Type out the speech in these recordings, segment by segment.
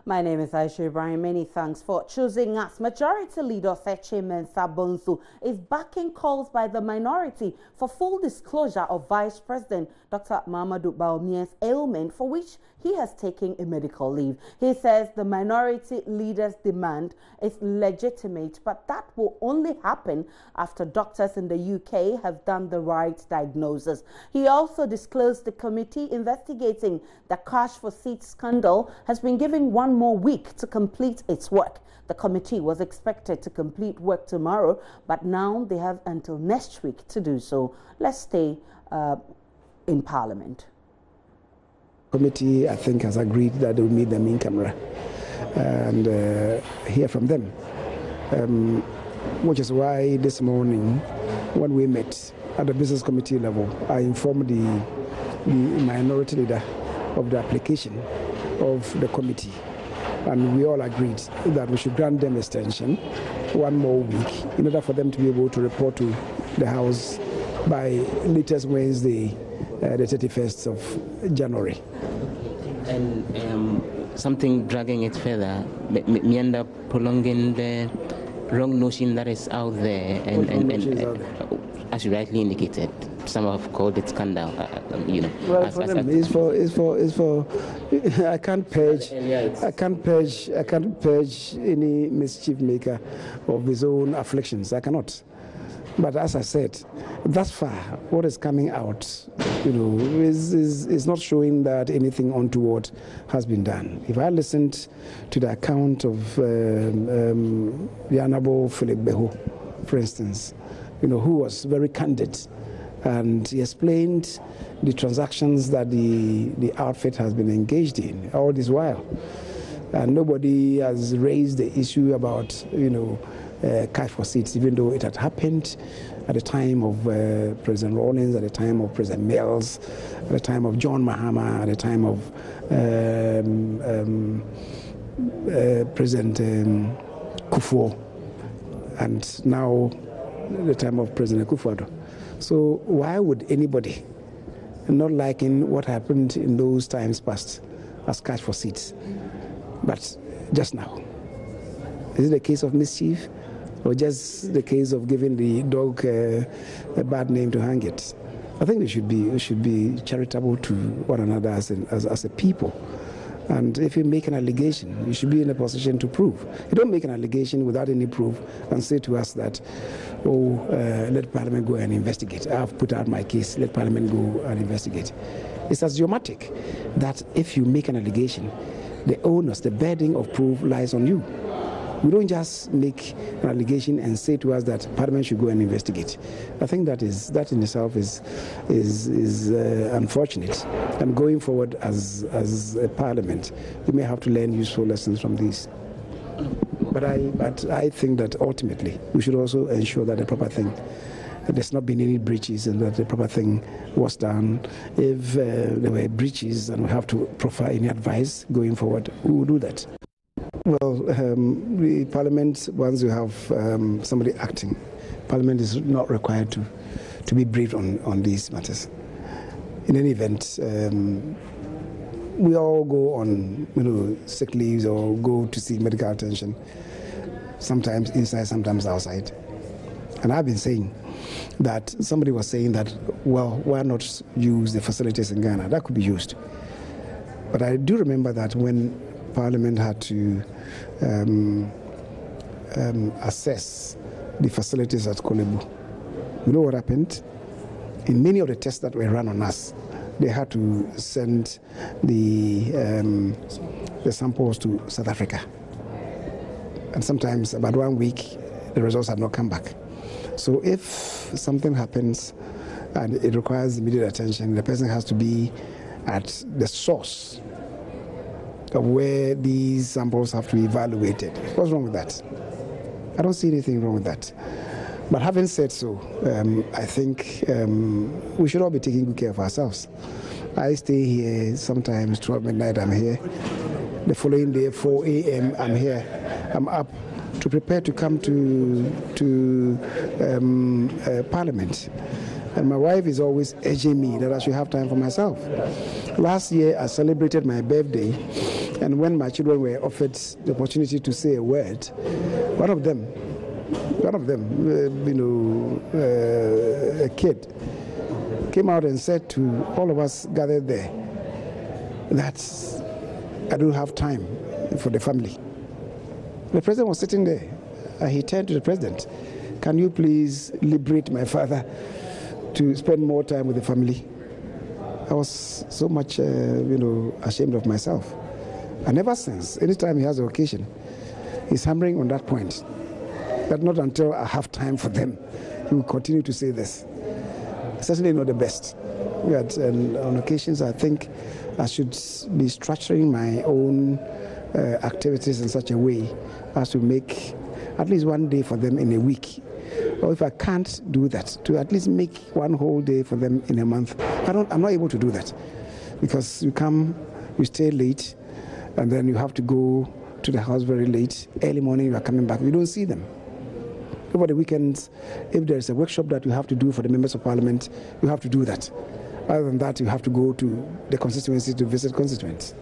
My name is Aisha Ibrahim. Many thanks for choosing us. Majority Leader Seche Mensah Bonsu is backing calls by the minority for full disclosure of Vice President Dr. Mahamudu Bawumia's ailment, for which he has taken a medical leave. He says the minority leader's demand is legitimate, but that will only happen after doctors in the UK have done the right diagnosis. He also disclosed the committee investigating the cash for seats scandal has been given one more week to complete its work. The committee was expected to complete work tomorrow, but now they have until next week to do so. Let's stay in Parliament. Committee, I think, has agreed that they will meet them in camera and hear from them, which is why this morning, when we met at the business committee level, I informed the minority leader of the application of the committee, and we all agreed that we should grant them extension one more week in order for them to be able to report to the House by latest Wednesday, the 31st of January. And something dragging it further, may end up prolonging the wrong notion that is out there, and as you rightly indicated, some have called it scandal. Well, it's for. I can't purge any mischief maker of his own afflictions. I cannot. But as I said, thus far, what is coming out, is not showing that anything untoward has been done. If I listened to the account of the Honorable Philip Beho, for instance, who was very candid, and he explained the transactions that the outfit has been engaged in all this while, and nobody has raised the issue about cash for seats, even though it had happened at the time of President Rawlings, at the time of President Mills, at the time of John Mahama, at the time of President Kufuor, and now the time of President Kufuor. So why would anybody not liking what happened in those times past as cash for seats, but just now? Is it a case of mischief, or just the case of giving the dog a bad name to hang it? I think we should be charitable to one another as a people. And if you make an allegation, you should be in a position to prove. You don't make an allegation without any proof and say to us that, let Parliament go and investigate. I've put out my case, let Parliament go and investigate. It's axiomatic that if you make an allegation, the onus, the burden of proof lies on you. We don't just make an allegation and say to us that Parliament should go and investigate. I think that in itself is unfortunate. And going forward as a Parliament, we may have to learn useful lessons from these. But I think that ultimately we should also ensure that the proper thing, that there's not been any breaches, and that the proper thing was done. If there were breaches and we have to proffer any advice going forward, we will do that. Well, the Parliament, once you have somebody acting, Parliament is not required to be briefed on these matters. In any event, we all go on sick leaves or go to seek medical attention, sometimes inside, sometimes outside. And I've been saying that somebody was saying that, well, why not use the facilities in Ghana? That could be used. But I do remember that when Parliament had to assess the facilities at Kolebu, you know what happened? In many of the tests that were run on us, they had to send the samples to South Africa. And sometimes, about 1 week, the results had not come back. So if something happens and it requires immediate attention, the person has to be at the source of where these samples have to be evaluated. What's wrong with that? I don't see anything wrong with that. But having said so, I think we should all be taking good care of ourselves. I stay here sometimes 12 midnight, I'm here. The following day, 4 a.m., I'm here. I'm up to prepare to come to Parliament. And my wife is always urging me that I should have time for myself. Last year, I celebrated my birthday And when my children were offered the opportunity to say a word, one of them, a kid, came out and said to all of us gathered there that I don't have time for the family. The president was sitting there, and he turned to the president, "Can you please liberate my father to spend more time with the family?" I was so much, ashamed of myself. And ever since, anytime he has an occasion, he's hammering on that point. But not until I have time for them, he will continue to say this. Certainly not the best. And on occasions, I think I should be structuring my own activities in such a way as to make at least one day for them in a week. Or if I can't do that, to at least make one whole day for them in a month. I'm not able to do that because you stay late, and then you have to go to the house very late. Early morning, you are coming back. You don't see them. Over the weekends, if there's a workshop that you have to do for the members of parliament, you have to do that. Other than that, you have to go to the constituency to visit constituents.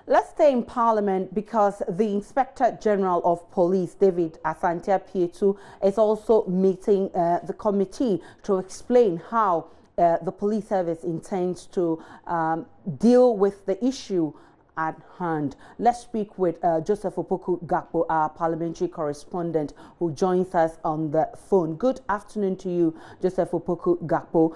Let's stay in Parliament because the Inspector General of Police, David Asante-Pietu, is also meeting the committee to explain how the police service intends to deal with the issue at hand. Let's speak with Joseph Opoku-Gakpo, our parliamentary correspondent, who joins us on the phone. Good afternoon to you, Joseph Opoku-Gakpo.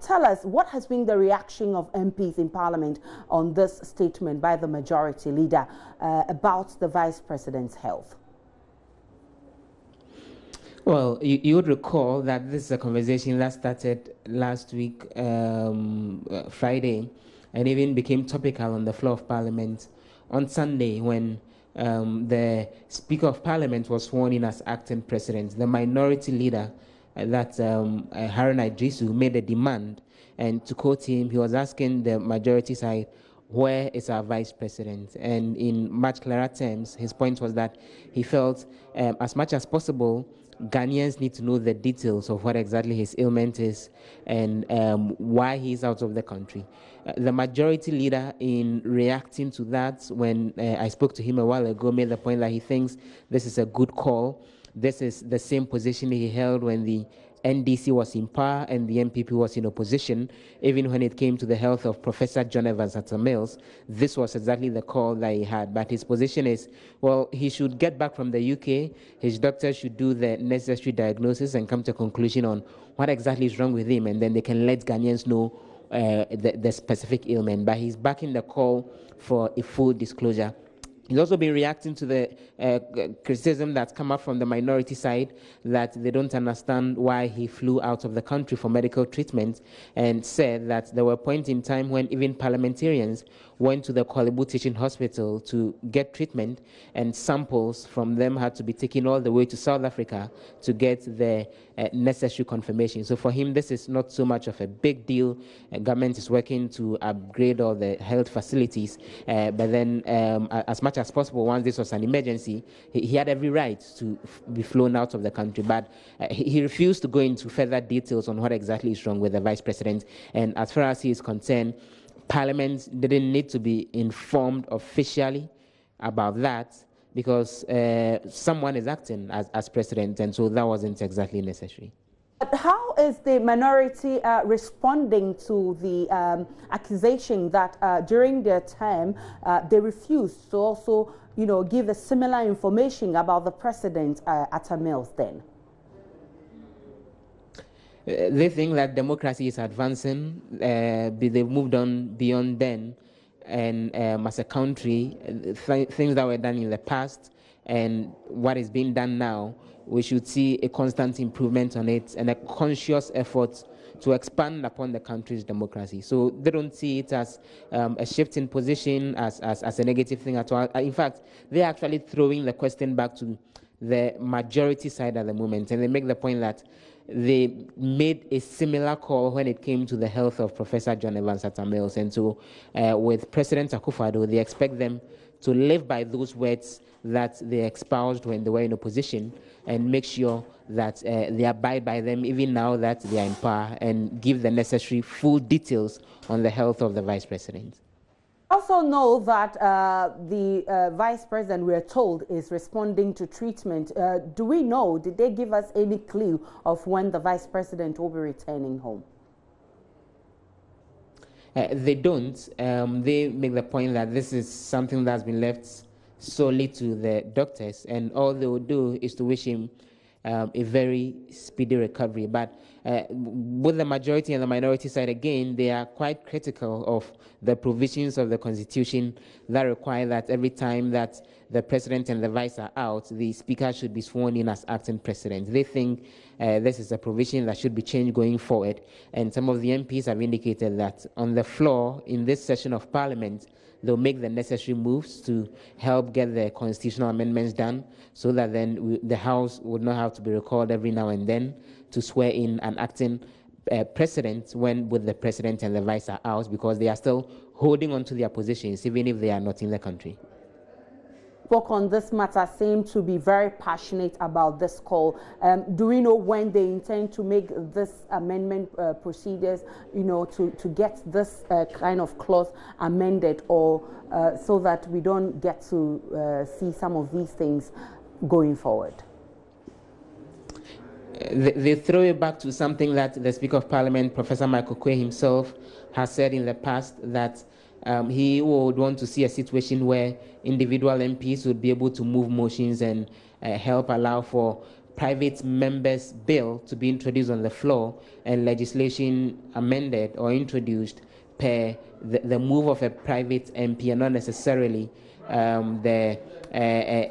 Tell us, what has been the reaction of MPs in Parliament on this statement by the majority leader about the Vice President's health? Well, you would recall that this is a conversation that started last week, Friday, and even became topical on the floor of Parliament on Sunday when the Speaker of Parliament was sworn in as acting president. The minority leader, Harun Idrisu, made a demand, and to quote him, he was asking the majority side, "Where is our vice president?" And in much clearer terms, his point was that he felt as much as possible Ghanaians need to know the details of what exactly his ailment is and why he's out of the country. The majority leader, in reacting to that, when I spoke to him a while ago, made the point that he thinks this is a good call. This is the same position he held when the NDC was in power and the MPP was in opposition. Even when it came to the health of Professor John Evans Atta-Mills, this was exactly the call that he had. But his position is, well, he should get back from the UK, his doctor should do the necessary diagnosis and come to a conclusion on what exactly is wrong with him, and then they can let Ghanaians know the specific ailment. But he's backing the call for a full disclosure. He's also been reacting to the criticism that's come up from the minority side that they don't understand why he flew out of the country for medical treatment, and said that there were points in time when even parliamentarians went to the Kwalibu Teaching Hospital to get treatment, and samples from them had to be taken all the way to South Africa to get the necessary confirmation. So for him, this is not so much of a big deal. Government is working to upgrade all the health facilities, but then as much as possible, once this was an emergency, he had every right to be flown out of the country. But he refused to go into further details on what exactly is wrong with the Vice President. And as far as he is concerned, Parliament didn't need to be informed officially about that because someone is acting as president, and so that wasn't exactly necessary. But how is the minority responding to the accusation that during their term they refused to also, give a similar information about the president Atta-Mills then? They think that democracy is advancing. They've moved on beyond then, and as a country, things that were done in the past and what is being done now, we should see a constant improvement on it and a conscious effort to expand upon the country's democracy. So they don't see it as a shift in position, as a negative thing at all. In fact, they're actually throwing the question back to the majority side at the moment, and they make the point that they made a similar call when it came to the health of Professor John Evans Atta-Mills. And so with President Akufo-Addo, they expect them to live by those words that they espoused when they were in opposition, and make sure that they abide by them even now that they are in power, and give the necessary full details on the health of the Vice President. Also know that the Vice President, we're told, is responding to treatment. Do we know, did they give us any clue of when the Vice President will be returning home? They don't. They make the point that this is something that's been left solely to the doctors, and all they will do is to wish him a very speedy recovery. But both the majority and the minority side, again, they are quite critical of the provisions of the Constitution that require that every time that the President and the Vice are out, the Speaker should be sworn in as acting President. They think this is a provision that should be changed going forward, and some of the MPs have indicated that on the floor in this session of Parliament, they'll make the necessary moves to help get the constitutional amendments done, so that then the House would not have to be recalled every now and then to swear in an acting president when both the President and the Vice are out, because they are still holding on to their positions even if they are not in the country. Spoke on this matter, seem to be very passionate about this call. Do we know when they intend to make this amendment procedures, you know, to get this kind of clause amended, or so that we don't get to see some of these things going forward? They throw it back to something that the Speaker of Parliament, Professor Michael Quay himself, has said in the past, that he would want to see a situation where individual MPs would be able to move motions and help allow for private members' bill to be introduced on the floor and legislation amended or introduced per the move of a private MP and not necessarily the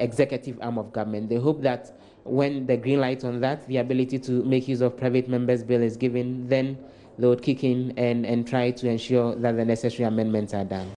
executive arm of government. They hope that when the green light on that, the ability to make use of private members' bill is given, then they would kick in and try to ensure that the necessary amendments are done.